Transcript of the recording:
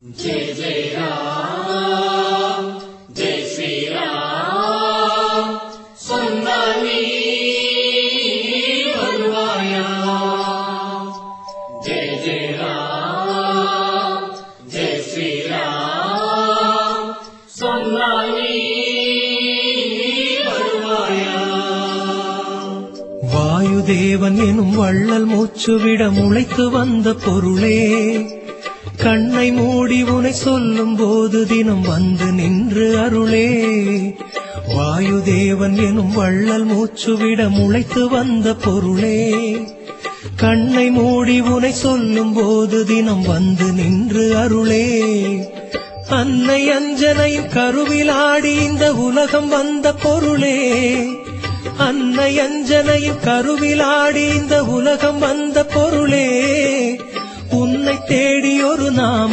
जय जय राम जय श्री राम சொன்னானே வருவாயா जय जय राम जय श्री राम சொன்னானே வருவாயா வாயுதேவன் எனும் வள்ளல் மூச்சுவிட முளைத்து வந்த பொருளே, கண்ணை மூடி உனை சொல்லும் போது தினம் வந்து நின்று அருளே. வாயுதேவன் எனும் வள்ளல் மூச்சுவிட முளைத்து வந்த பொருளே, கண்ணை மூடி உனை சொல்லும் போது தினம் வந்து நின்று அருளே. அன்னை அஞ்சனையின் கருவிலாடி இந்த உலகம் வந்த பொருளே, அன்னை அஞ்சனையின் கருவிலாடி இந்த உலகம் வந்த பொருளே. உன்னை தேடி ஒரு நாமம்